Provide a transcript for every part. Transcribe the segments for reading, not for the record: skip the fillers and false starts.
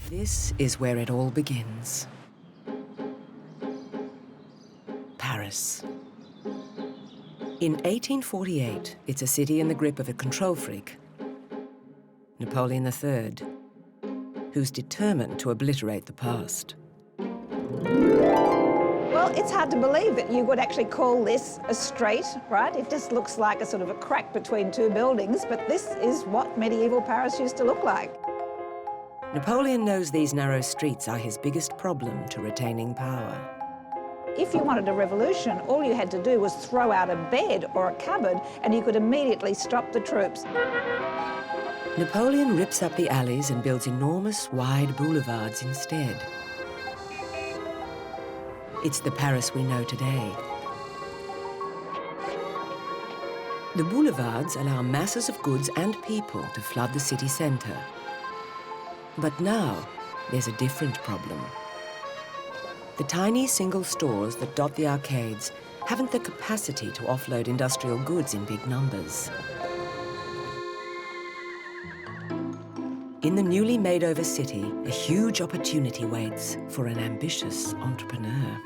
This is where it all begins. Paris. In 1848, it's a city in the grip of a control freak, Napoleon III, who's determined to obliterate the past. Well, it's hard to believe that you would actually call this a street, right? It just looks like a sort of a crack between two buildings, but this is what medieval Paris used to look like. Napoleon knows these narrow streets are his biggest problem to retaining power. If you wanted a revolution, all you had to do was throw out a bed or a cupboard and you could immediately stop the troops. Napoleon rips up the alleys and builds enormous, wide boulevards instead. It's the Paris we know today. The boulevards allow masses of goods and people to flood the city centre. But now, there's a different problem. The tiny single stores that dot the arcades haven't the capacity to offload industrial goods in big numbers. In the newly made-over city, a huge opportunity waits for an ambitious entrepreneur.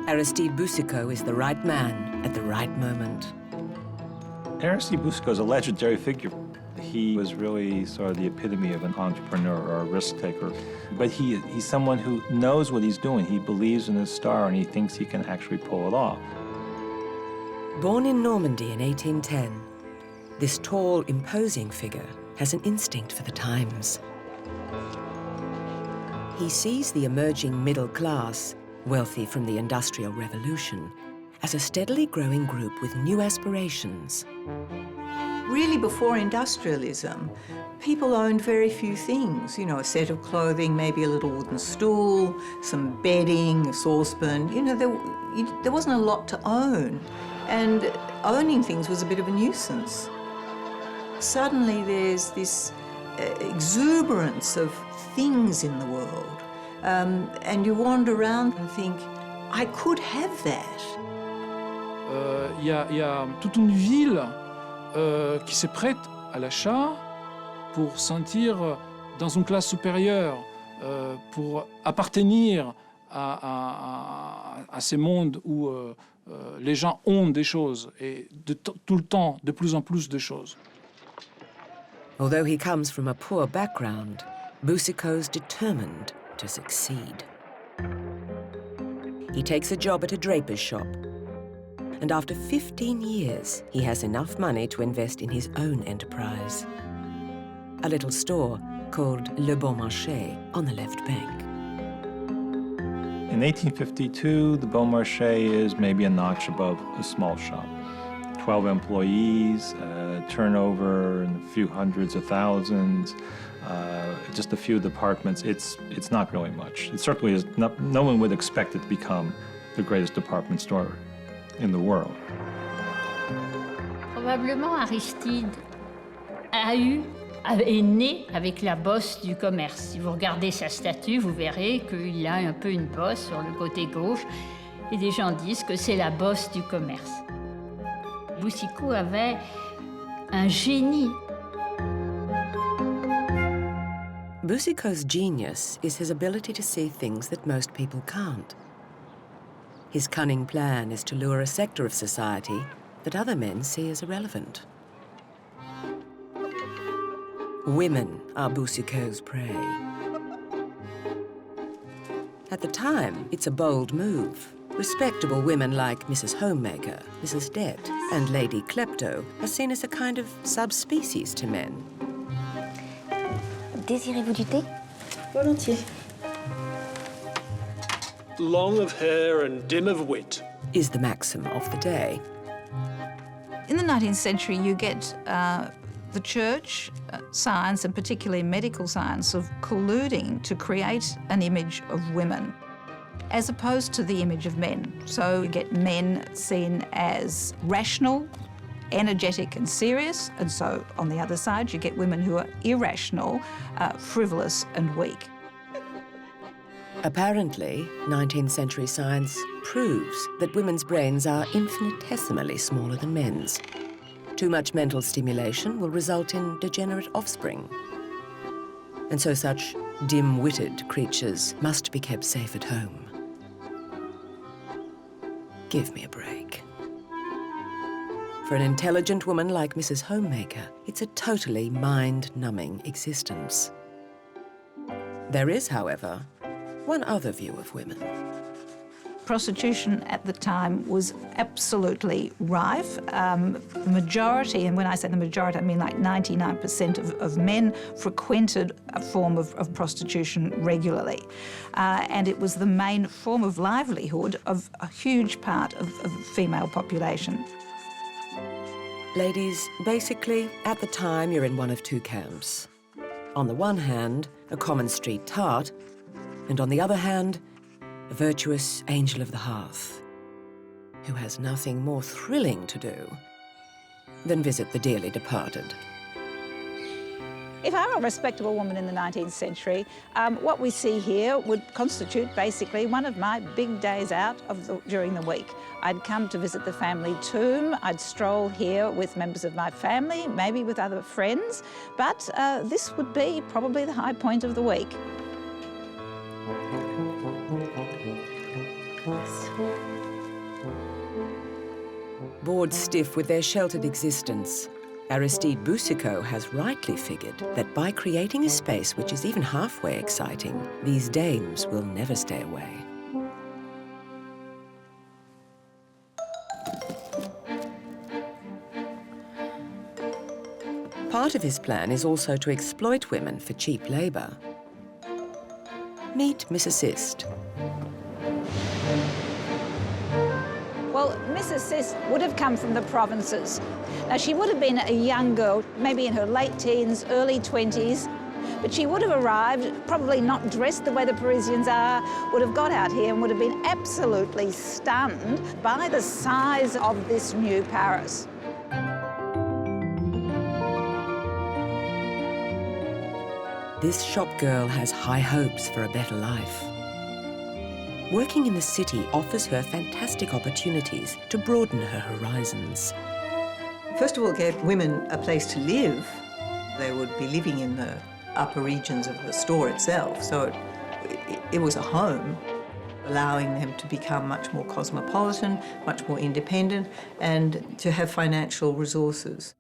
Aristide Boucicaut is the right man at the right moment. Aristide Boucicaut is a legendary figure. He was really sort of the epitome of an entrepreneur or a risk taker. But he's someone who knows what he's doing. He believes in his star and he thinks he can actually pull it off. Born in Normandy in 1810, this tall, imposing figure has an instinct for the times. He sees the emerging middle class, wealthy from the Industrial Revolution, as a steadily growing group with new aspirations. Really, before industrialism, people owned very few things. You know, a set of clothing, maybe a little wooden stool, some bedding, a saucepan. You know, there wasn't a lot to own. And owning things was a bit of a nuisance. Suddenly there's this exuberance of things in the world. And you wander around and think, I could have that. Y a toute une ville qui se prête à l'achat pour sentir dans une classe supérieure, pour appartenir à ces mondes où les gens ont des choses et tout le temps, de plus en plus de choses. Although he comes from a poor background, Boucicaut's determined to succeed. He takes a job at a draper's shop, and after 15 years, he has enough money to invest in his own enterprise. A little store called Le Bon Marché on the left bank. In 1852, the Bon Marché is maybe a notch above a small shop. 12 employees, turnover in a few hundreds of thousands, just a few departments. It's not really much. It certainly is not, no one would expect it to become the greatest department store in the world. Probablement Aristide est né avec la bosse du commerce. Si vous regardez sa statue, vous verrez qu'il a un peu une bosse sur le côté gauche et des gens disent que c'est la bosse du commerce. Boucicaut avait un génie. Boucicaut's genius is his ability to see things that most people can't. His cunning plan is to lure a sector of society that other men see as irrelevant. Women are Boucicaut's prey. At the time, it's a bold move. Respectable women like Mrs. Homemaker, Mrs. Det, and Lady Klepto are seen as a kind of subspecies to men. Désirez-vous du thé? Volontiers. Long of hair and dim of wit is the maxim of the day. In the 19th century, you get the church, science, and particularly medical science, of colluding to create an image of women as opposed to the image of men. So you get men seen as rational, energetic and serious, and so on the other side you get women who are irrational, frivolous and weak. Apparently, 19th century science proves that women's brains are infinitesimally smaller than men's. Too much mental stimulation will result in degenerate offspring. And so such dim-witted creatures must be kept safe at home. Give me a break. For an intelligent woman like Mrs. Homemaker, it's a totally mind-numbing existence. There is, however, one other view of women. Prostitution at the time was absolutely rife. The majority, and when I say the majority, I mean like 99% of men frequented a form of prostitution regularly. And it was the main form of livelihood of a huge part of the female population. Ladies, basically, at the time, you're in one of two camps. On the one hand, a common street tart, and on the other hand, a virtuous angel of the hearth, who has nothing more thrilling to do than visit the dearly departed. If I were a respectable woman in the 19th century, what we see here would constitute basically one of my big days out during the week. I'd come to visit the family tomb, I'd stroll here with members of my family, maybe with other friends, but this would be probably the high point of the week. Bored stiff with their sheltered existence, Aristide Boucicaut has rightly figured that by creating a space which is even halfway exciting, these dames will never stay away. Part of his plan is also to exploit women for cheap labour. Meet Miss Assist. Well, Miss Assist would have come from the provinces. Now, she would have been a young girl, maybe in her late teens, early 20s, but she would have arrived, probably not dressed the way the Parisians are, would have got out here and would have been absolutely stunned by the size of this new Paris. This shop girl has high hopes for a better life. Working in the city offers her fantastic opportunities to broaden her horizons. First of all, it gave women a place to live. They would be living in the upper regions of the store itself, so it was a home, allowing them to become much more cosmopolitan, much more independent, and to have financial resources.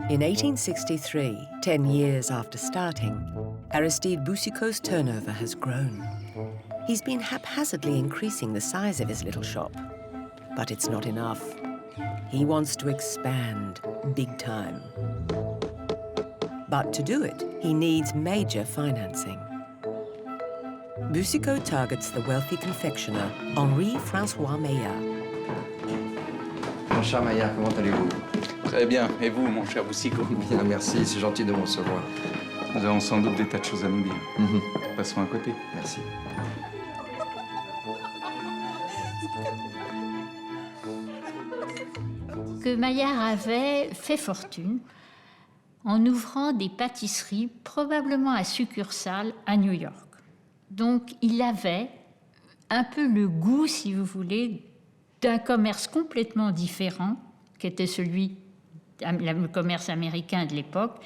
In 1863, 10 years after starting, Aristide Boucicaut's turnover has grown. He's been haphazardly increasing the size of his little shop, but it's not enough. He wants to expand big time. But to do it, he needs major financing. Boucicaut targets the wealthy confectioner Henri-François Maillard. Mon cher Maillard, comment allez-vous? Très bien. Et vous, mon cher Boucicaut? Bien, merci. C'est gentil de me recevoir. Nous avons sans doute des tas de choses à nous dire. Passons à côté. Merci. Que Maillard avait fait fortune en ouvrant des pâtisseries, probablement à succursale à New York. Donc, il avait un peu le goût, si vous voulez, d'un commerce complètement différent, qui était celui du commerce américain de l'époque,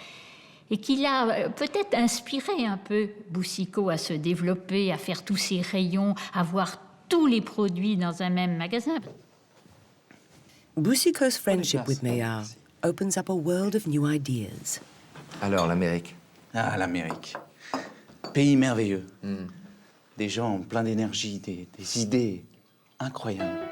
et qui l'a peut-être inspiré un peu Boucicaut à se développer, à faire tous ses rayons, à voir tous les produits dans un même magasin. Boucicaut's friendship with Maillard opens up a world of new ideas. Alors, l'Amérique? Ah, l'Amérique. Pays merveilleux. Des gens pleins d'énergie, des idées incroyables.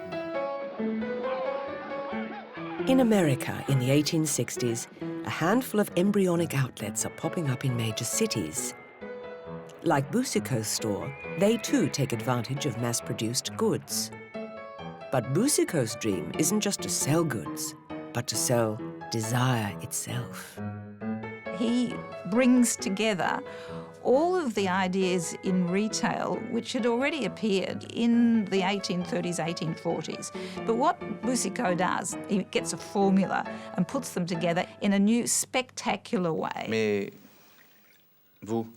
In America, in the 1860s, a handful of embryonic outlets are popping up in major cities. Like Boucicaut's store, they too take advantage of mass-produced goods. But Boucicaut's dream isn't just to sell goods, but to sell desire itself. He brings together all of the ideas in retail which had already appeared in the 1830s, 1840s. But what Boucicaut does, he gets a formula and puts them together in a new spectacular way. Mais vous,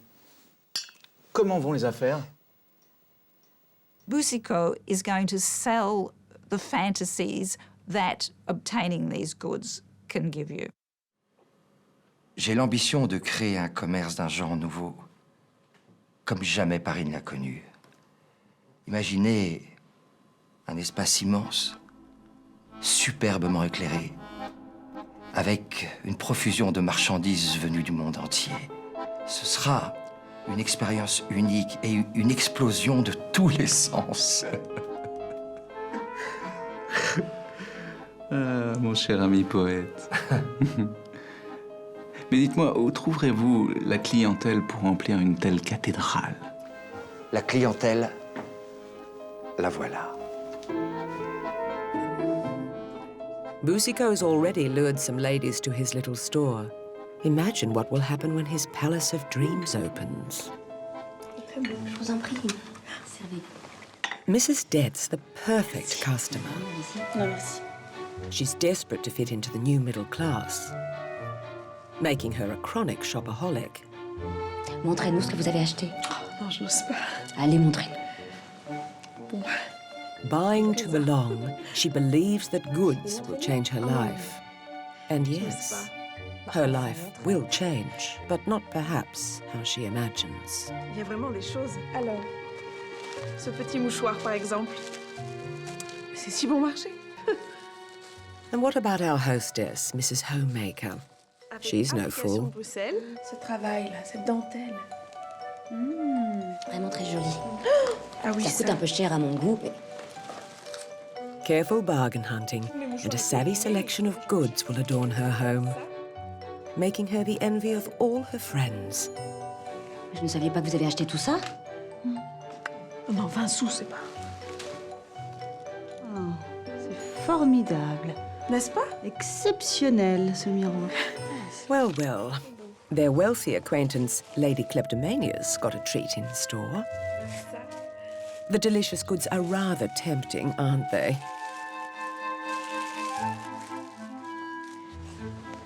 comment vont les affaires? Boucicaut is going to sell the fantasies that obtaining these goods can give you. J'ai l'ambition de créer un commerce d'un genre nouveau, comme jamais Paris ne l'a connu. Imaginez un espace immense, superbement éclairé, avec une profusion de marchandises venues du monde entier. Ce sera une expérience unique et une explosion de tous les sens. Ah, mon cher ami poète. Mais dites-moi, où trouverez-vous la clientèle pour remplir une telle cathédrale? La clientèle, la voilà. Boucicaut's already lured some ladies to his little store. Imagine what will happen when his palace of dreams opens. Je vous en prie. Servez. Mrs. Debt's the perfect customer. Non, merci. She's desperate to fit into the new middle class, making her a chronic shopaholic. Montrez-nous ce que vous avez acheté. Oh, non, je n'ose pas. Allez, montrez-nous. Bon. Buying to belong, she believes that goods will change her life. And yes, her life will change, but not perhaps how she imagines. Il y a vraiment des choses. Alors, ce petit mouchoir, par exemple. C'est si bon marché. And what about our hostess, Mrs. Homemaker? She's no fool. Bruxelles. Ce travail-là, cette dentelle. Vraiment très joli. Ah oui, Ça coûte un peu cher à mon goût, mais... Careful bargain hunting and a savvy selection of goods will adorn her home, making her the envy of all her friends. Je ne savais pas que vous avez acheté tout ça. Non, 20 sous, c'est pas. Oh, c'est formidable. N'est-ce pas? Exceptionnel, ce miroir. Well, well, their wealthy acquaintance, Lady Kleptomania's got a treat in store. The delicious goods are rather tempting, aren't they?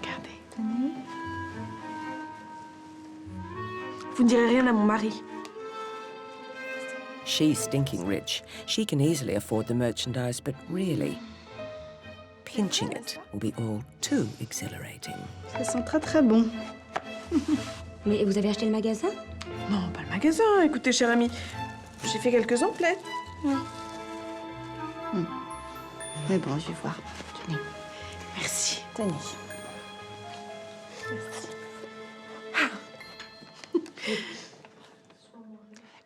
Regardez. Vous ne direz rien à mon mari. She's stinking rich. She can easily afford the merchandise, but really, pinching it will be all too exhilarating. Ça sent très très bon. Mais vous avez acheté le magasin? Non, pas le magasin. Écoutez, cher ami, j'ai fait quelques emplettes. Mais bon, je vais voir. Tenez. Merci. Tenez.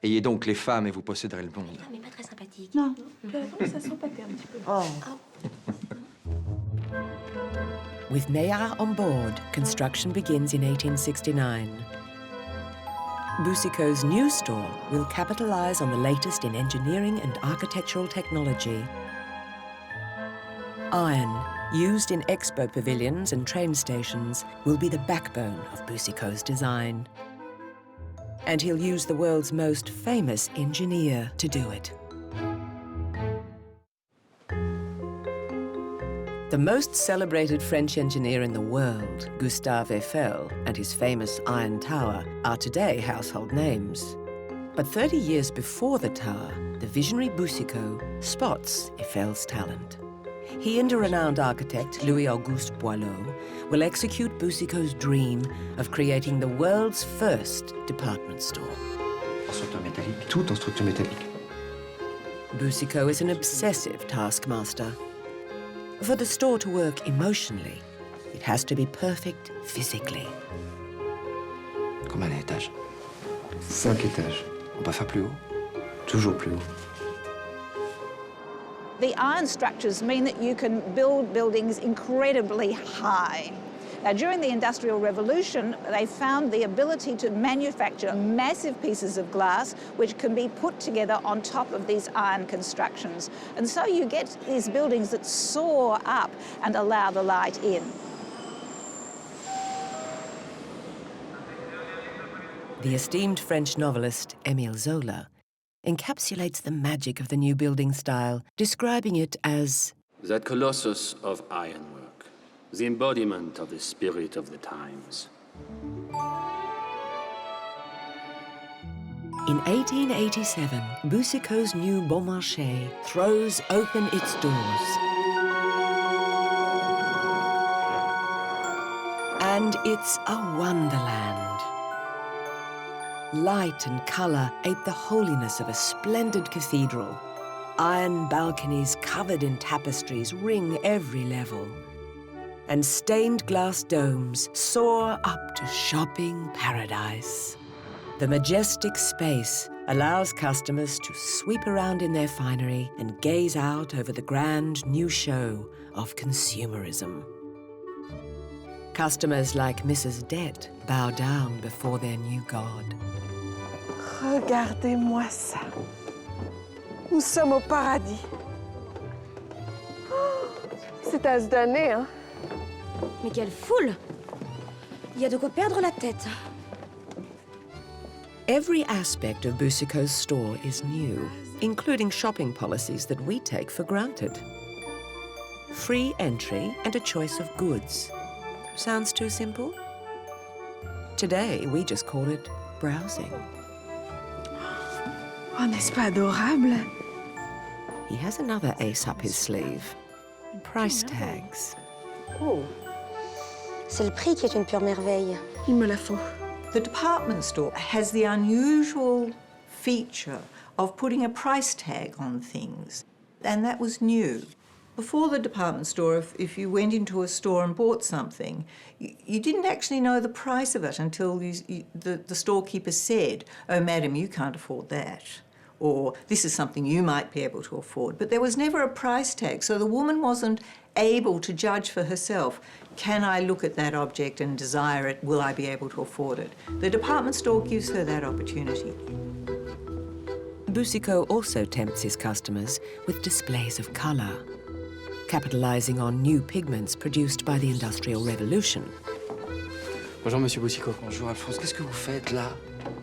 Ayez donc les femmes et vous posséderez le monde. Mais pas très sympathique. Non. Ça sent pâté un petit peu. Oh. With Maillard on board, construction begins in 1869. Boucicaut's new store will capitalize on the latest in engineering and architectural technology. Iron, used in expo pavilions and train stations, will be the backbone of Boucicaut's design. And he'll use the world's most famous engineer to do it. The most celebrated French engineer in the world, Gustave Eiffel, and his famous Iron Tower are today household names. But 30 years before the tower, the visionary Boucicaut spots Eiffel's talent. He and a renowned architect, Louis-Auguste Boileau, will execute Boucicaut's dream of creating the world's first department store. En structure métallique, tout en structure métallique. Boucicaut is an obsessive taskmaster. For the store to work emotionally, it has to be perfect physically. Combien d'étages? 5 étages. On peut faire plus haut? Toujours plus haut. The iron structures mean that you can build buildings incredibly high. Now, during the Industrial Revolution, they found the ability to manufacture massive pieces of glass which can be put together on top of these iron constructions. And so you get these buildings that soar up and allow the light in. The esteemed French novelist Émile Zola encapsulates the magic of the new building style, describing it as That colossus of ironwork, the embodiment of the spirit of the times. In 1887, Boucicaut's new Bon Marché throws open its doors. And it's a wonderland. Light and colour ape the holiness of a splendid cathedral. Iron balconies covered in tapestries ring every level. And stained glass domes soar up to shopping paradise. The majestic space allows customers to sweep around in their finery and gaze out over the grand new show of consumerism. Customers like Mrs. Det bow down before their new god. Regardez-moi ça. Nous sommes au paradis. C'est à se donner, hein? Mais quelle foule! Il y a de quoi perdre la tête. Every aspect of Boucicaut's store is new, including shopping policies that we take for granted. Free entry and a choice of goods. Sounds too simple? Today, we just call it browsing. Oh, n'est-ce pas adorable? He has another ace up his sleeve. Price tags. Oh, c'est le prix qui est une pure merveille. Il me la faut. The department store has the unusual feature of putting a price tag on things, and that was new. Before the department store, if you went into a store and bought something, you didn't actually know the price of it until the storekeeper said, "Oh, madam, you can't afford that," or "This is something you might be able to afford." But there was never a price tag, so the woman wasn't able to judge for herself, can I look at that object and desire it, will I be able to afford it? The department store gives her that opportunity. Boucicaut also tempts his customers with displays of colour, capitalising on new pigments produced by the Industrial Revolution. Bonjour, Monsieur Boucicaut. Bonjour, Alphonse. Qu'est-ce que vous faites là?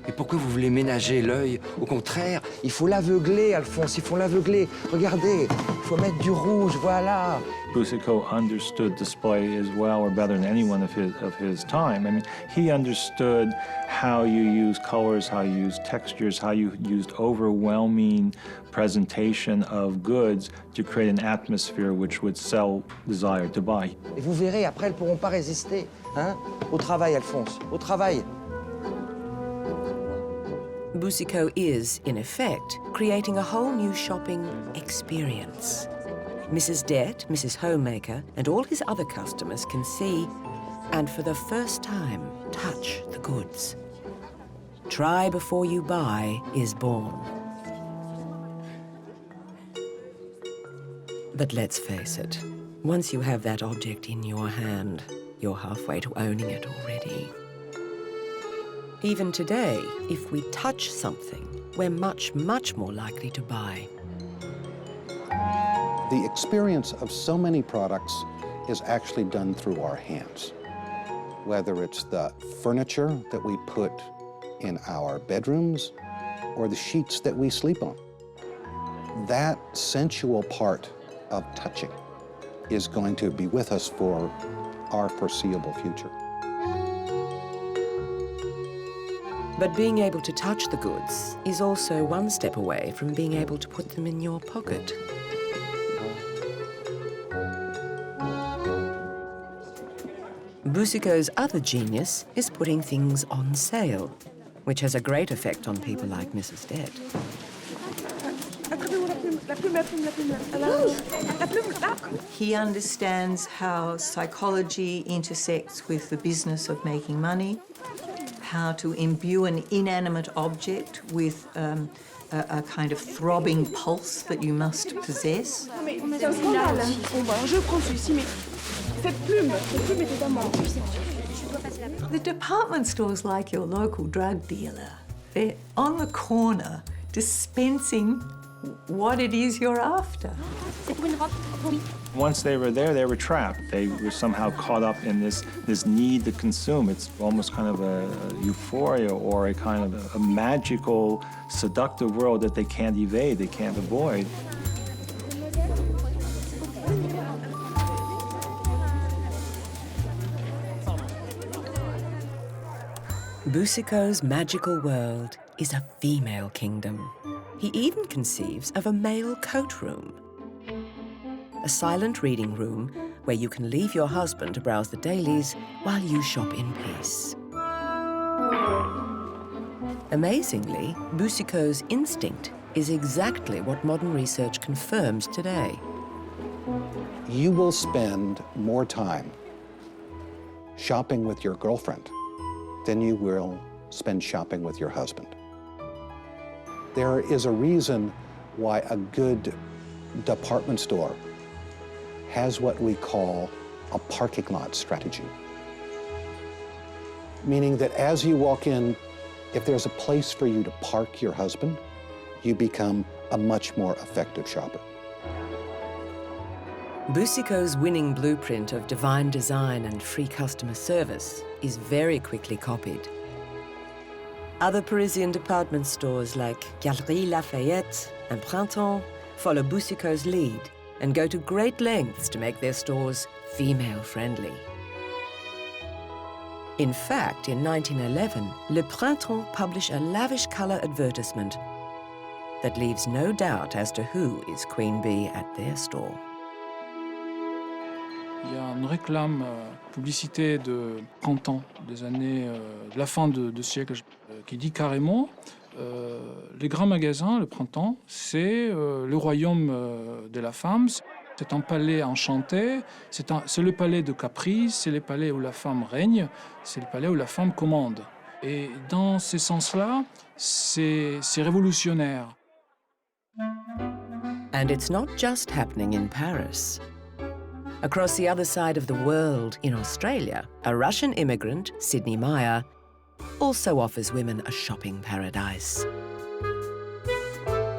Et pourquoi vous voulez ménager l'œil? Au contraire, il faut l'aveugler, Alphonse, il faut l'aveugler. Regardez, il faut mettre du rouge, voilà. Boucicaut understood display as well or better than anyone of his time. I mean, he understood how you use colors, how you use textures, how you used overwhelming presentation of goods to create an atmosphere which would sell desire to buy. Et vous verrez, après, elles ne pourront pas résister. Hein? Au travail, Alphonse, au travail. Boucicaut is, in effect, creating a whole new shopping experience. Mrs. Det, Mrs. Homemaker, and all his other customers can see, and for the first time, touch the goods. Try before you buy is born. But let's face it, once you have that object in your hand, you're halfway to owning it already. Even today, if we touch something, we're much, much more likely to buy. The experience of so many products is actually done through our hands. Whether it's the furniture that we put in our bedrooms or the sheets that we sleep on. That sensual part of touching is going to be with us for our foreseeable future. But being able to touch the goods is also one step away from being able to put them in your pocket. Boucicaut's other genius is putting things on sale, which has a great effect on people like Mrs. Det. He understands how psychology intersects with the business of making money, how to imbue an inanimate object with a kind of throbbing pulse that you must possess. The department store's like your local drug dealer. They're on the corner dispensing what it is you're after. Once they were there, they were trapped. They were somehow caught up in this need to consume. It's almost kind of a euphoria or a kind of a magical, seductive world that they can't evade, they can't avoid. Boucicaut's magical world is a female kingdom. He even conceives of a male coat room, a silent reading room where you can leave your husband to browse the dailies while you shop in peace. Amazingly, Boucicaut's instinct is exactly what modern research confirms today. You will spend more time shopping with your girlfriend than you will spend shopping with your husband. There is a reason why a good department store has what we call a parking lot strategy. Meaning that as you walk in, if there's a place for you to park your husband, you become a much more effective shopper. Boucicaut's winning blueprint of divine design and free customer service is very quickly copied. Other Parisian department stores like Galeries Lafayette and Printemps follow Boucicaut's lead and go to great lengths to make their stores female-friendly. In fact, in 1911, Le Printemps published a lavish colour advertisement that leaves no doubt as to who is Queen Bee at their store. Il y a une réclame publicité de Printemps des années de la fin de siècle qui dit carrément les grands magasins, le Printemps, c'est le royaume de la femme. C'est un palais enchanté, c'est le palais de caprice, c'est le palais où la femme règne, c'est le palais où la femme commande. Et dans ce sens-là, c'est révolutionnaire. And it's not just happening in Paris. Across the other side of the world, in Australia, a Russian immigrant, Sydney Meyer, also offers women a shopping paradise.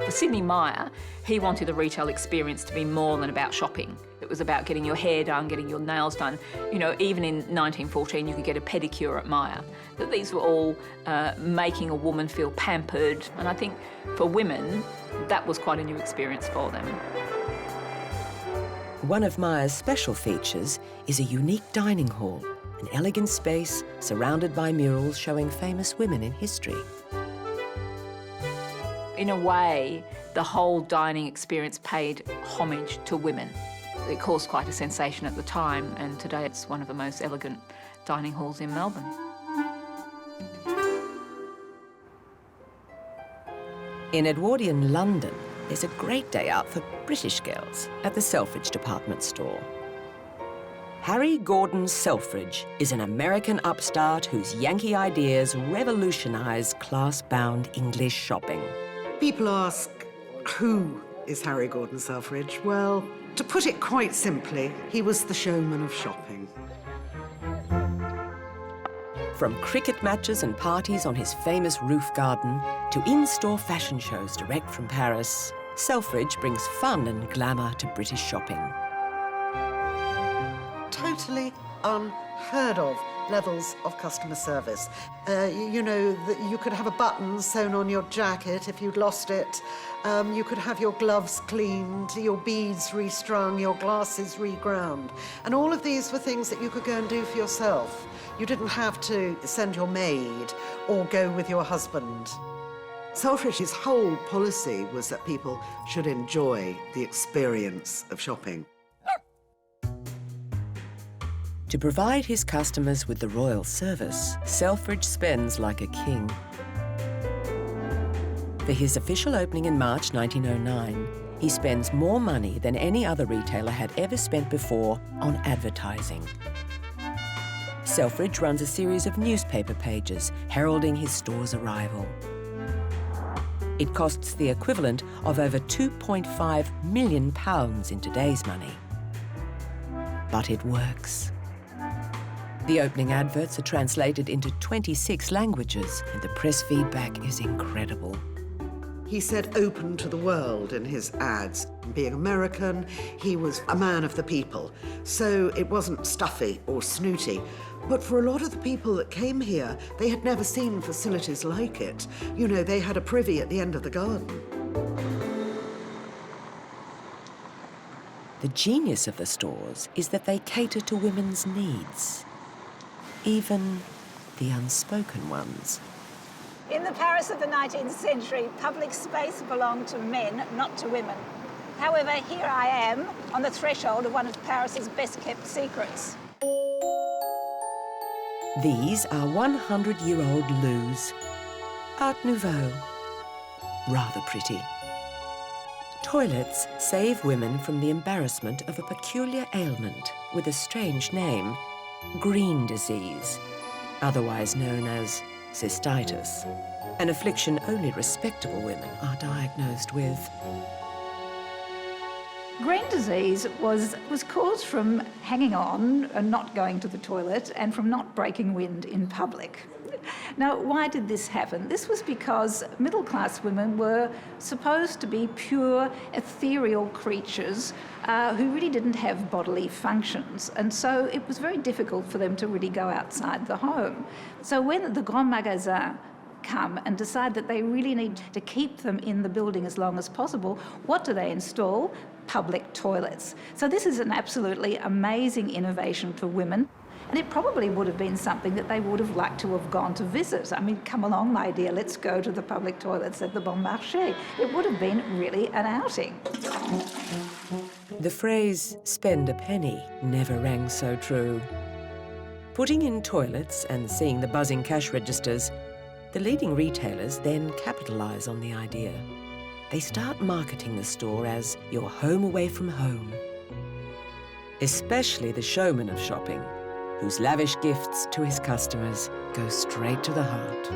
For Sydney Meyer, he wanted the retail experience to be more than about shopping. It was about getting your hair done, getting your nails done. You know, even in 1914, you could get a pedicure at Meyer. That these were all making a woman feel pampered. And I think for women, that was quite a new experience for them. One of Meyer's special features is a unique dining hall, an elegant space surrounded by murals showing famous women in history. In a way, the whole dining experience paid homage to women. It caused quite a sensation at the time, and today it's one of the most elegant dining halls in Melbourne. In Edwardian London, there's a great day out for British girls at the Selfridge department store. Harry Gordon Selfridge is an American upstart whose Yankee ideas revolutionise class-bound English shopping. People ask, who is Harry Gordon Selfridge? Well, to put it quite simply, he was the showman of shopping. From cricket matches and parties on his famous roof garden to in-store fashion shows direct from Paris, Selfridge brings fun and glamour to British shopping. Totally unheard of levels of customer service. You know, you could have a button sewn on your jacket if you'd lost it. You could have your gloves cleaned, your beads restrung, your glasses reground. And all of these were things that you could go and do for yourself. You didn't have to send your maid or go with your husband. Selfridge's whole policy was that people should enjoy the experience of shopping. To provide his customers with the royal service, Selfridge spends like a king. For his official opening in March 1909, he spends more money than any other retailer had ever spent before on advertising. Selfridge runs a series of newspaper pages heralding his store's arrival. It costs the equivalent of over £2.5 million in today's money. But it works. The opening adverts are translated into 26 languages, and the press feedback is incredible. He said open to the world in his ads. Being American, he was a man of the people. So it wasn't stuffy or snooty. But for a lot of the people that came here, they had never seen facilities like it. You know, they had a privy at the end of the garden. The genius of the stores is that they cater to women's needs, even the unspoken ones. In the Paris of the 19th century, public space belonged to men, not to women. However, here I am on the threshold of one of Paris's best-kept secrets. These are 100-year-old loos. Art Nouveau. Rather pretty. Toilets save women from the embarrassment of a peculiar ailment with a strange name, green disease, otherwise known as cystitis, an affliction only respectable women are diagnosed with. Green disease was caused from hanging on and not going to the toilet and from not breaking wind in public. Now, why did this happen? This was because middle-class women were supposed to be pure, ethereal creatures who really didn't have bodily functions, and so it was very difficult for them to really go outside the home. So when the Grand Magasins come and decide that they really need to keep them in the building as long as possible, what do they install? Public toilets. So this is an absolutely amazing innovation for women. And it probably would have been something that they would have liked to have gone to visit. I mean, come along, my dear, let's go to the public toilets at the Bon Marché. It would have been really an outing. The phrase, spend a penny, never rang so true. Putting in toilets and seeing the buzzing cash registers, the leading retailers then capitalise on the idea. They start marketing the store as your home away from home. Especially the showman of shopping, whose lavish gifts to his customers go straight to the heart.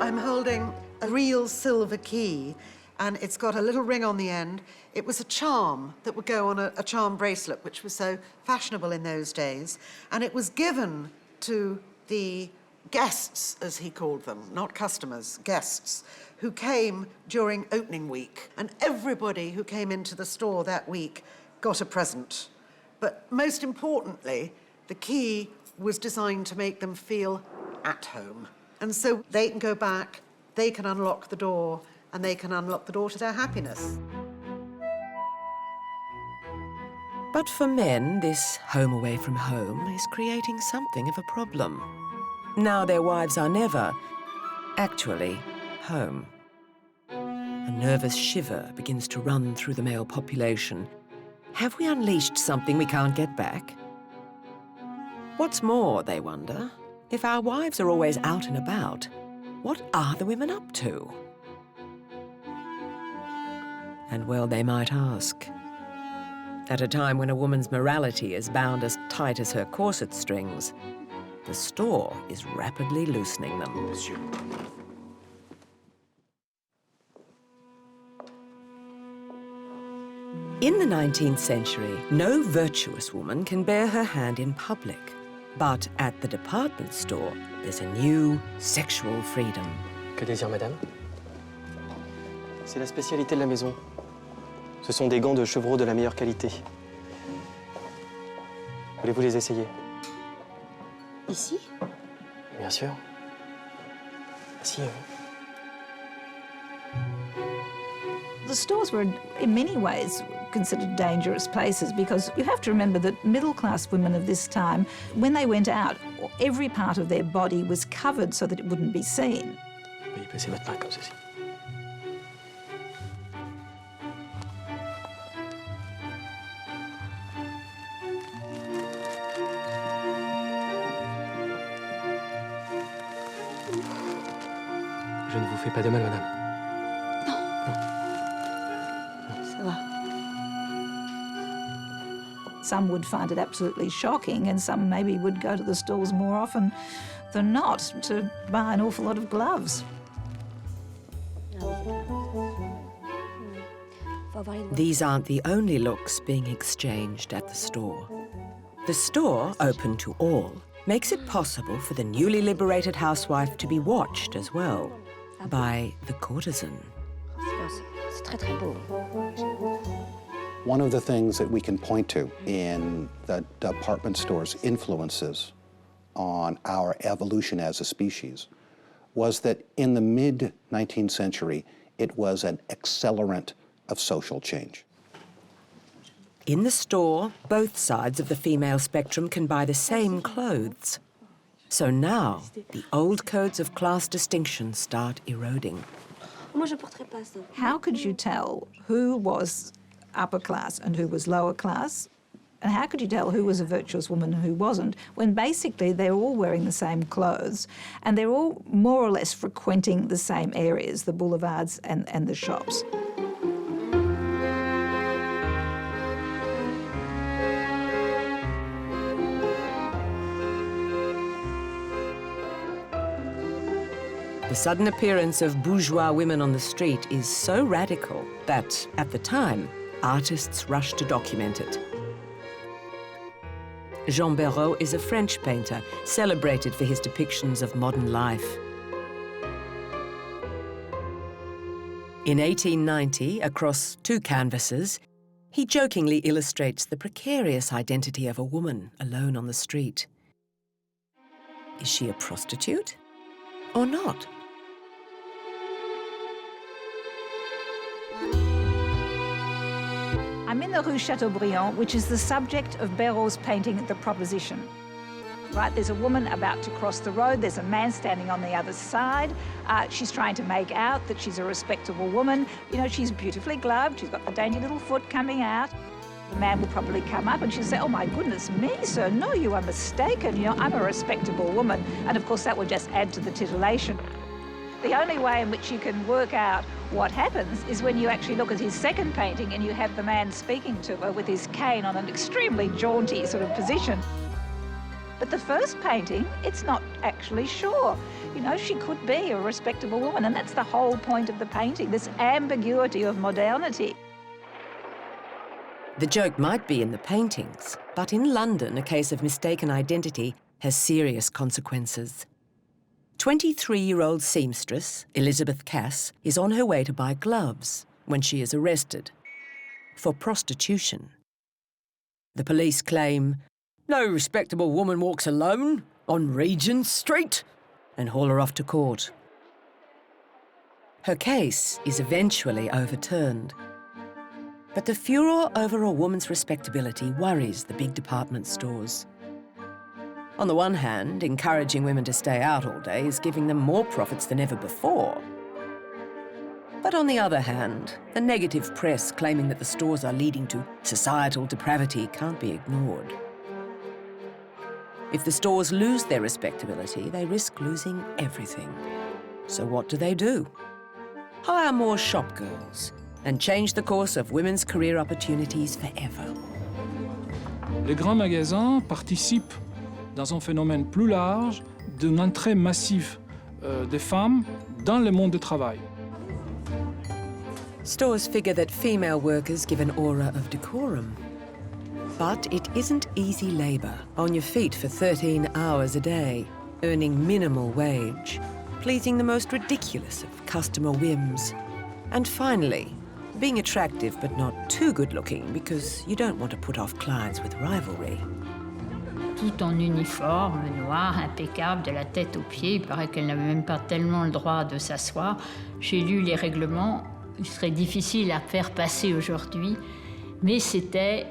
I'm holding a real silver key, and it's got a little ring on the end. It was a charm that would go on a charm bracelet, which was so fashionable in those days, and it was given to the guests, as he called them, not customers, guests, who came during opening week. And everybody who came into the store that week got a present. But most importantly, the key was designed to make them feel at home. And so they can go back, they can unlock the door, and they can unlock the door to their happiness. But for men, this home away from home is creating something of a problem. Now their wives are never, actually, home. A nervous shiver begins to run through the male population. Have we unleashed something we can't get back? What's more, they wonder, if our wives are always out and about, what are the women up to? And well, they might ask. At a time when a woman's morality is bound as tight as her corset strings, the store is rapidly loosening them. Monsieur. In the 19th century, no virtuous woman can bear her hand in public. But at the department store, there's a new sexual freedom. Que désire madame? C'est la spécialité de la maison. Ce sont des gants de chevreau de la meilleure qualité. Voulez-vous les essayer? Ici? Bien sûr. Asseyez-vous. The stores were, in many ways, considered dangerous places because you have to remember that middle-class women of this time, when they went out, every part of their body was covered so that it wouldn't be seen. Veuillez placer votre main comme ceci. Je ne vous fais pas de mal, madame. Some would find it absolutely shocking, and some maybe would go to the stores more often than not to buy an awful lot of gloves. These aren't the only looks being exchanged at the store. The store, open to all, makes it possible for the newly liberated housewife to be watched as well by the courtesan. One of the things that we can point to in the department store's influences on our evolution as a species was that in the mid-19th century, it was an accelerant of social change. In the store, both sides of the female spectrum can buy the same clothes. So now, the old codes of class distinction start eroding. Moi, je porterai pas ça. How could you tell who was upper class and who was lower class? And how could you tell who was a virtuous woman and who wasn't, when basically they're all wearing the same clothes and they're all more or less frequenting the same areas, the boulevards and the shops? The sudden appearance of bourgeois women on the street is so radical that, at the time, artists rushed to document it. Jean Béraud is a French painter celebrated for his depictions of modern life. In 1890, across 2 canvases, he jokingly illustrates the precarious identity of a woman alone on the street. Is she a prostitute or not? I'm in the Rue Chateaubriand, which is the subject of Béraud's painting, The Proposition. Right, there's a woman about to cross the road, there's a man standing on the other side. She's trying to make out that she's a respectable woman. You know, she's beautifully gloved, she's got the dainty little foot coming out. The man will probably come up and she'll say, oh my goodness me, sir, no, you are mistaken. You know, I'm a respectable woman. And of course that will just add to the titillation. The only way in which you can work out what happens is when you actually look at his second painting and you have the man speaking to her with his cane on an extremely jaunty sort of position. But the first painting, it's not actually sure. You know, she could be a respectable woman, and that's the whole point of the painting, this ambiguity of modernity. The joke might be in the paintings, but in London, a case of mistaken identity has serious consequences. 23-year-old seamstress Elizabeth Cass is on her way to buy gloves when she is arrested for prostitution. The police claim, no respectable woman walks alone on Regent Street, and haul her off to court. Her case is eventually overturned. But the furor over a woman's respectability worries the big department stores. On the one hand, encouraging women to stay out all day is giving them more profits than ever before. But on the other hand, the negative press claiming that the stores are leading to societal depravity can't be ignored. If the stores lose their respectability, they risk losing everything. So what do? Hire more shop girls and change the course of women's career opportunities forever. Les grands magasins participent dans un phénomène plus large d'une entrée massive des femmes dans le monde du travail. Stores figure that female workers give an aura of decorum. But it isn't easy labour, on your feet for 13 hours a day, earning minimal wage, pleasing the most ridiculous of customer whims, and finally, being attractive but not too good-looking because you don't want to put off clients with rivalry. Tout en uniforme, noir, impeccable, de la tête aux pieds. Il paraît qu'elle n'avait même pas tellement le droit de s'asseoir. J'ai lu les règlements, il serait difficile à faire passer aujourd'hui, mais c'était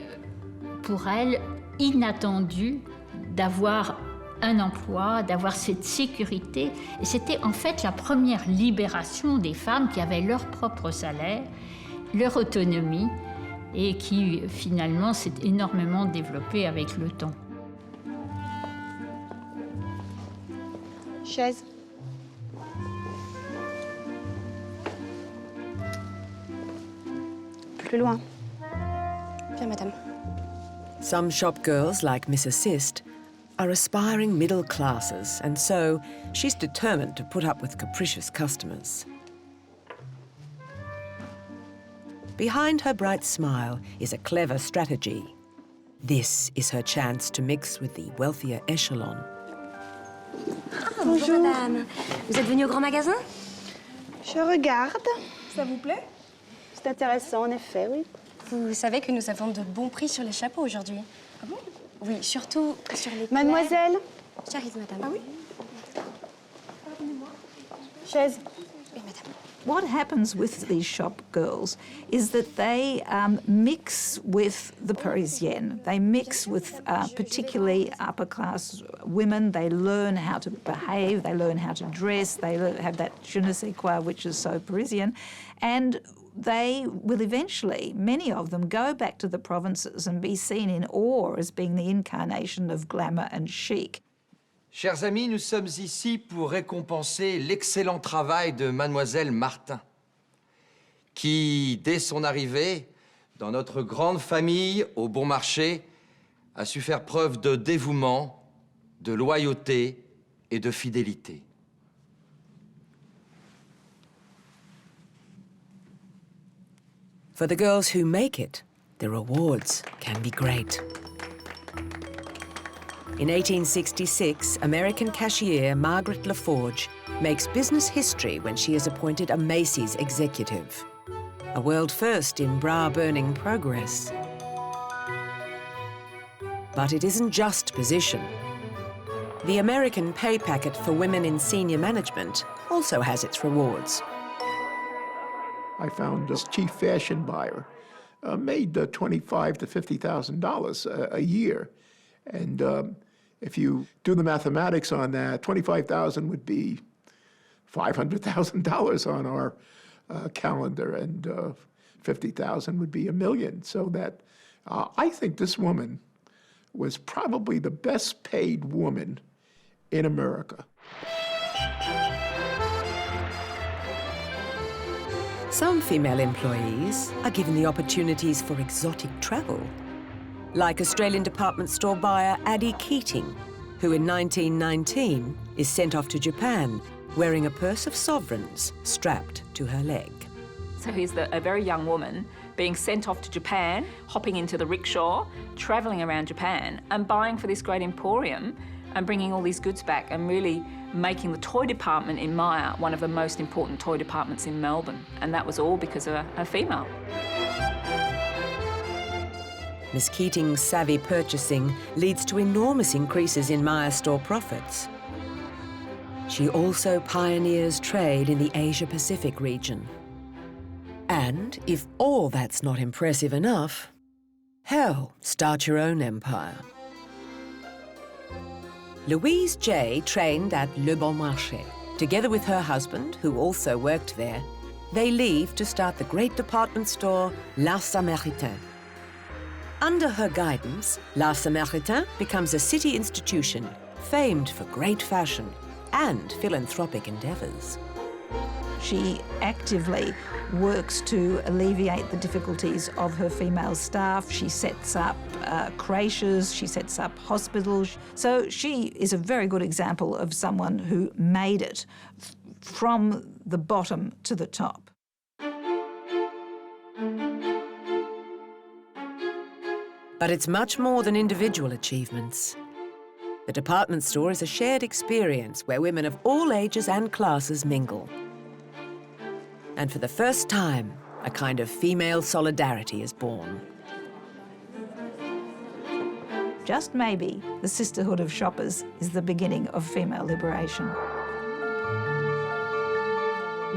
pour elle inattendu d'avoir un emploi, d'avoir cette sécurité. Et c'était en fait la première libération des femmes qui avaient leur propre salaire, leur autonomie, et qui finalement s'est énormément développée avec le temps. Chaise. Plus loin. Bien, madame. Some shop girls, like Miss Assist, are aspiring middle classes, and so she's determined to put up with capricious customers. Behind her bright smile is a clever strategy. This is her chance to mix with the wealthier echelon. Ah, bonjour, madame. Vous êtes venue au grand magasin? Je regarde. Ça vous plaît? C'est intéressant, en effet, oui. Vous savez que nous avons de bons prix sur les chapeaux aujourd'hui. Ah bon? Oui, surtout sur les Mademoiselle. J'arrive, madame. Ah oui? Chaise. Oui, madame. What happens with these shop girls is that they mix with the Parisienne. They mix with particularly upper-class women. They learn how to behave, they learn how to dress, they have that je ne sais quoi, which is so Parisian. And they will eventually, many of them, go back to the provinces and be seen in awe as being the incarnation of glamour and chic. Chers amis, nous sommes ici pour récompenser l'excellent travail de Mademoiselle Martin, qui, dès son arrivée dans notre grande famille au bon marché, a su faire preuve de dévouement, de loyauté et de fidélité. For the girls who make it, the rewards can be great. In 1866, American cashier Margaret LaForge makes business history when she is appointed a Macy's executive, a world first in brow-burning progress. But it isn't just position. The American pay packet for women in senior management also has its rewards. I found this chief fashion buyer made $25,000 to $50,000 a year. And if you do the mathematics on that, $25,000 would be $500,000 on our calendar, and $50,000 would be $1 million. So that I think this woman was probably the best paid woman in America. Some female employees are given the opportunities for exotic travel, like Australian department store buyer Addie Keating, who in 1919 is sent off to Japan wearing a purse of sovereigns strapped to her leg. So here's a very young woman being sent off to Japan, hopping into the rickshaw, travelling around Japan and buying for this great emporium and bringing all these goods back and really making the toy department in Myer one of the most important toy departments in Melbourne. And that was all because of a female. Miss Keating's savvy purchasing leads to enormous increases in Myer store profits. She also pioneers trade in the Asia-Pacific region. And if all that's not impressive enough, hell, start your own empire. Louise J. trained at Le Bon Marché. Together with her husband, who also worked there, they leave to start the great department store La Samaritain. Under her guidance, La Samaritain becomes a city institution famed for great fashion and philanthropic endeavours. She actively works to alleviate the difficulties of her female staff. She sets up creches, she sets up hospitals. So she is a very good example of someone who made it from the bottom to the top. But it's much more than individual achievements. The department store is a shared experience where women of all ages and classes mingle. And for the first time, a kind of female solidarity is born. Just maybe the sisterhood of shoppers is the beginning of female liberation.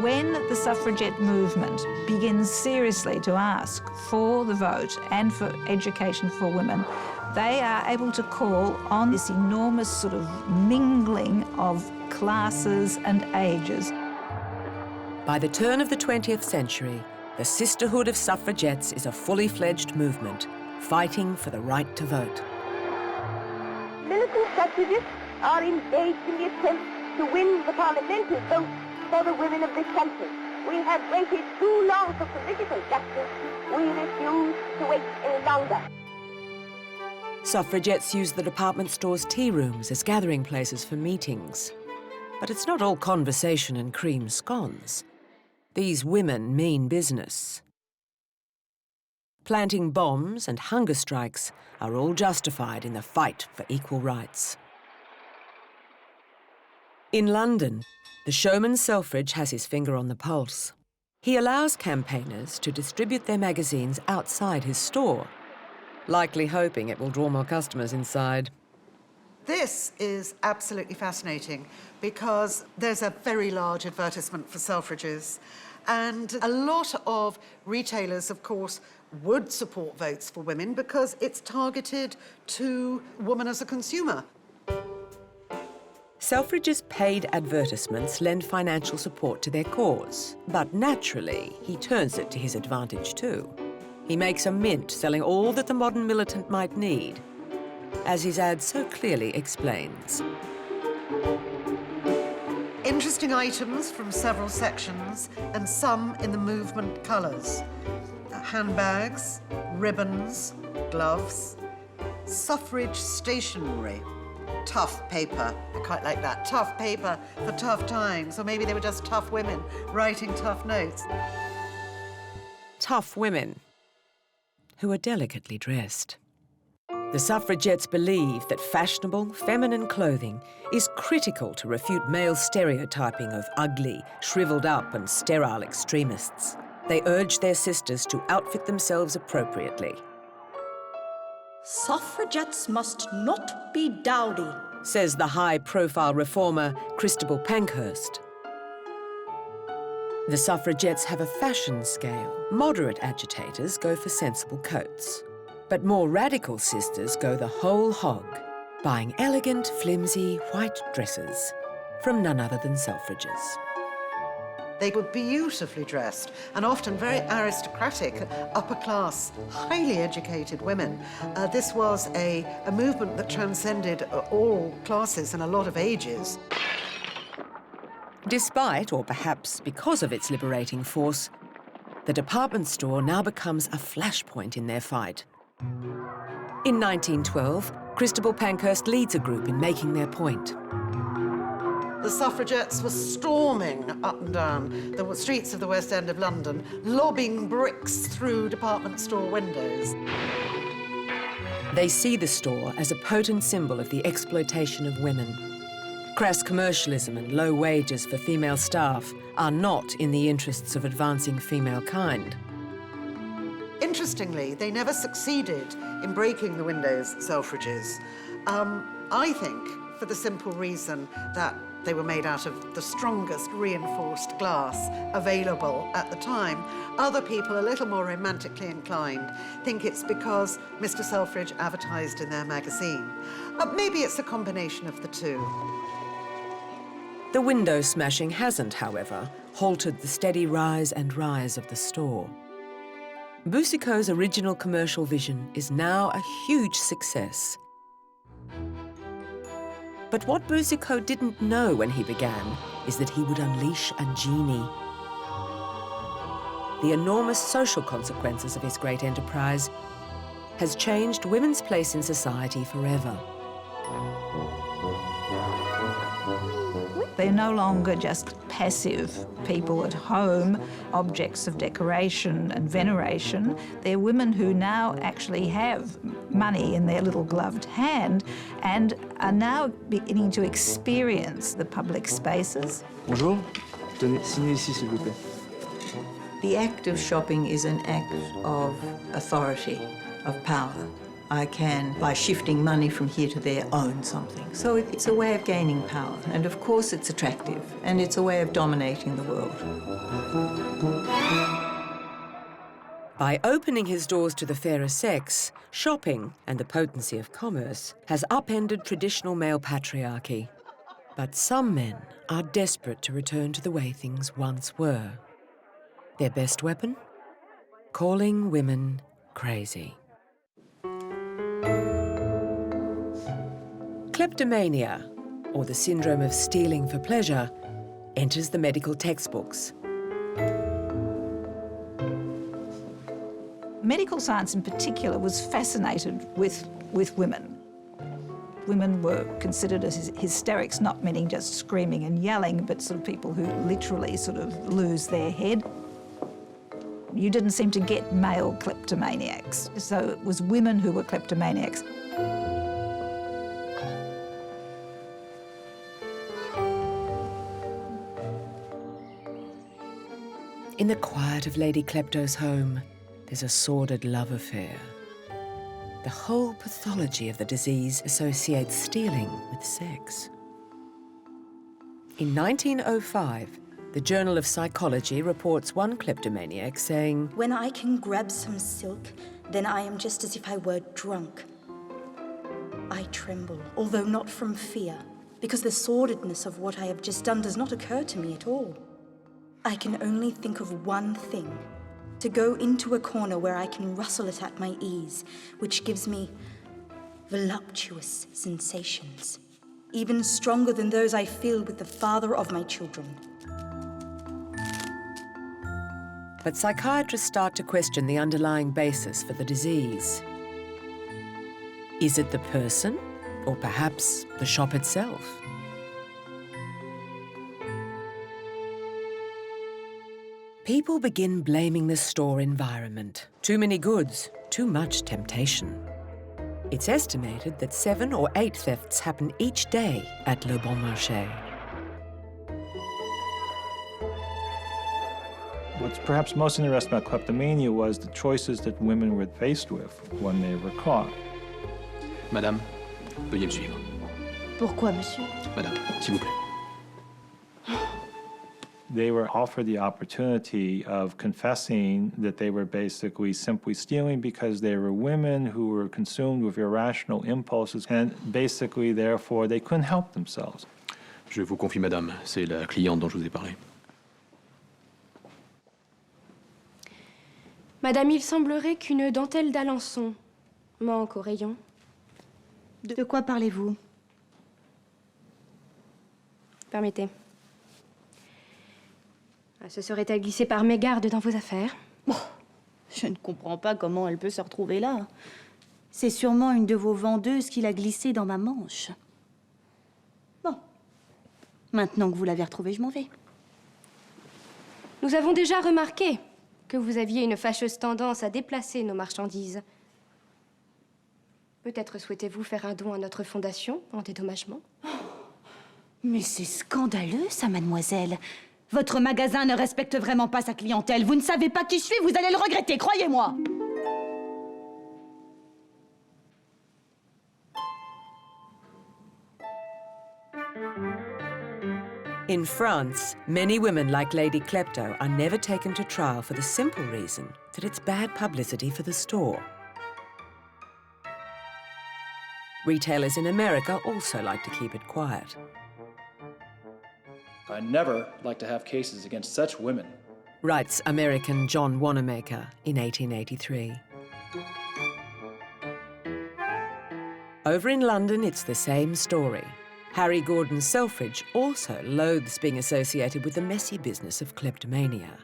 When the suffragette movement begins seriously to ask for the vote and for education for women, they are able to call on this enormous sort of mingling of classes and ages. By the turn of the 20th century, the sisterhood of suffragettes is a fully fledged movement, fighting for the right to vote. Militant suffragists are engaged in the attempt to win the parliamentary vote for the women of this country. We have waited too long for political justice. We refuse to wait any longer. Suffragettes use the department store's tea rooms as gathering places for meetings. But it's not all conversation and cream scones. These women mean business. Planting bombs and hunger strikes are all justified in the fight for equal rights. In London, the showman Selfridge has his finger on the pulse. He allows campaigners to distribute their magazines outside his store, likely hoping it will draw more customers inside. This is absolutely fascinating because there's a very large advertisement for Selfridges. And a lot of retailers, of course, would support votes for women because it's targeted to woman as a consumer. Selfridge's paid advertisements lend financial support to their cause, but naturally, he turns it to his advantage too. He makes a mint selling all that the modern militant might need, as his ad so clearly explains. Interesting items from several sections, and some in the movement colours. Handbags, ribbons, gloves, suffrage stationery, tough paper. I quite like that. Tough paper for tough times, or maybe they were just tough women writing tough notes. Tough women who are delicately dressed. The suffragettes believe that fashionable, feminine clothing is critical to refute male stereotyping of ugly, shriveled up and sterile extremists. They urge their sisters to outfit themselves appropriately. Suffragettes must not be dowdy, says the high-profile reformer Christabel Pankhurst. The suffragettes have a fashion scale. Moderate agitators go for sensible coats. But more radical sisters go the whole hog, buying elegant, flimsy, white dresses from none other than Selfridges. They were beautifully dressed and often very aristocratic, upper-class, highly educated women. This was a movement that transcended all classes and a lot of ages. Despite, or perhaps because of its liberating force, the department store now becomes a flashpoint in their fight. In 1912, Christabel Pankhurst leads a group in making their point. The suffragettes were storming up and down the streets of the West End of London, lobbing bricks through department store windows. They see the store as a potent symbol of the exploitation of women. Crass commercialism and low wages for female staff are not in the interests of advancing female kind. Interestingly, they never succeeded in breaking the windows, Selfridges. I think for the simple reason that they were made out of the strongest reinforced glass available at the time. Other people, a little more romantically inclined, think it's because Mr. Selfridge advertised in their magazine. Maybe it's a combination of the two. The window smashing hasn't, however, halted the steady rise and rise of the store. Boucicaut's original commercial vision is now a huge success. But what Boucicaut didn't know when he began is that he would unleash a genie. The enormous social consequences of his great enterprise has changed women's place in society forever. They're no longer just passive people at home, objects of decoration and veneration. They're women who now actually have money in their little gloved hand and are now beginning to experience the public spaces. Bonjour, tenez, signez ici s'il vous plaît. The act of shopping is an act of authority, of power. I can, by shifting money from here to there, own something. So it's a way of gaining power. And of course it's attractive, and it's a way of dominating the world. By opening his doors to the fairer sex, shopping and the potency of commerce has upended traditional male patriarchy. But some men are desperate to return to the way things once were. Their best weapon? Calling women crazy. Kleptomania, or the syndrome of stealing for pleasure, enters the medical textbooks. Medical science in particular was fascinated with women. Women were considered as hysterics, not meaning just screaming and yelling, but sort of people who literally sort of lose their head. You didn't seem to get male kleptomaniacs, so it was women who were kleptomaniacs. In the quiet of Lady Klepto's home, there's a sordid love affair. The whole pathology of the disease associates stealing with sex. In 1905, the Journal of Psychology reports one kleptomaniac saying, "When I can grab some silk, then I am just as if I were drunk. I tremble, although not from fear, because the sordidness of what I have just done does not occur to me at all. I can only think of one thing, to go into a corner where I can rustle it at my ease, which gives me voluptuous sensations, even stronger than those I feel with the father of my children." But psychiatrists start to question the underlying basis for the disease. Is it the person, or perhaps the shop itself? People begin blaming the store environment. Too many goods, too much temptation. It's estimated that 7 or 8 thefts happen each day at Le Bon Marché. What's perhaps most interesting about kleptomania was the choices that women were faced with when they were caught. Madame, veuillez me suivre. Pourquoi, monsieur? Madame, s'il vous plaît. They were offered the opportunity of confessing that they were basically simply stealing because they were women who were consumed with irrational impulses and basically, therefore, they couldn't help themselves. Je vous confie, madame, c'est la cliente dont je vous ai parlé. Madame, il semblerait qu'une dentelle d'Alençon manque au rayon. De quoi parlez-vous? Permettez. Se serait-elle glissée par mégarde dans vos affaires? Bon, je ne comprends pas comment elle peut se retrouver là. C'est sûrement une de vos vendeuses qui l'a glissée dans ma manche. Bon. Maintenant que vous l'avez retrouvée, je m'en vais. Nous avons déjà remarqué que vous aviez une fâcheuse tendance à déplacer nos marchandises. Peut-être souhaitez-vous faire un don à notre fondation en dédommagement? Mais c'est scandaleux, ça, mademoiselle. Votre magasin ne respecte vraiment pas sa clientèle. Vous ne savez pas qui je suis, vous allez le regretter, croyez-moi. In France, many women like Lady Klepto are never taken to trial for the simple reason that it's bad publicity for the store. Retailers in America also like to keep it quiet. I never like to have cases against such women, writes American John Homemaker in 1883. Over in London, it's the same story. Harry Gordon Selfridge also loathes being associated with the messy business of kleptomania.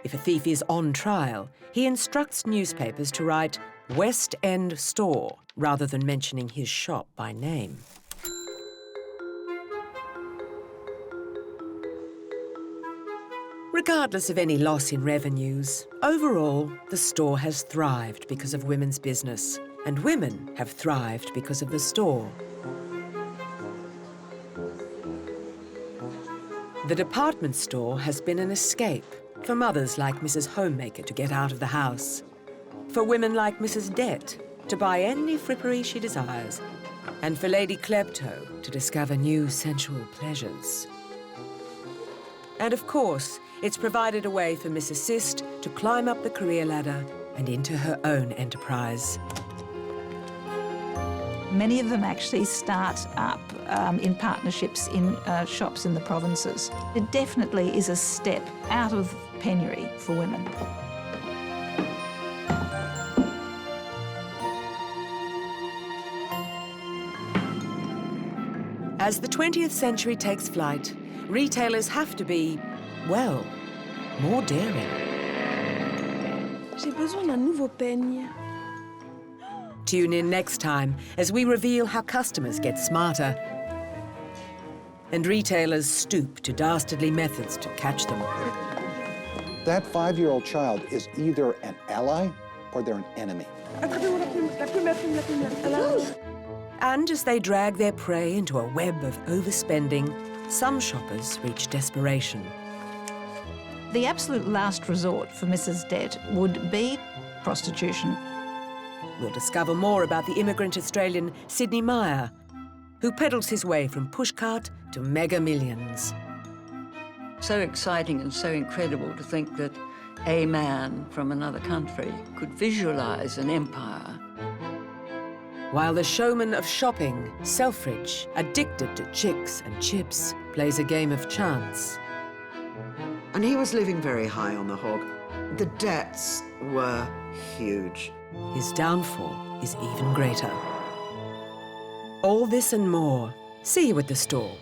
If a thief is on trial, he instructs newspapers to write West End Store rather than mentioning his shop by name. Regardless of any loss in revenues, overall, the store has thrived because of women's business, and women have thrived because of the store. The department store has been an escape for mothers like Mrs. Homemaker to get out of the house, for women like Mrs. Det to buy any frippery she desires, and for Lady Klepto to discover new sensual pleasures. And of course, it's provided a way for Miss Assist to climb up the career ladder and into her own enterprise. Many of them actually start up in partnerships in shops in the provinces. It definitely is a step out of penury for women. As the 20th century takes flight, retailers have to be, well, more daring. J'ai besoin d'un nouveau peigne. Tune in next time as we reveal how customers get smarter and retailers stoop to dastardly methods to catch them. That 5-year-old child is either an ally or they're an enemy. And as they drag their prey into a web of overspending, some shoppers reach desperation. The absolute last resort for Mrs. Det would be prostitution. We'll discover more about the immigrant Australian Sidney Meyer, who peddles his way from pushcart to mega millions. So exciting and so incredible to think that a man from another country could visualize an empire. While the showman of shopping, Selfridge, addicted to chicks and chips, plays a game of chance. And he was living very high on the hog. The debts were huge. His downfall is even greater. All this and more. See you at the stall.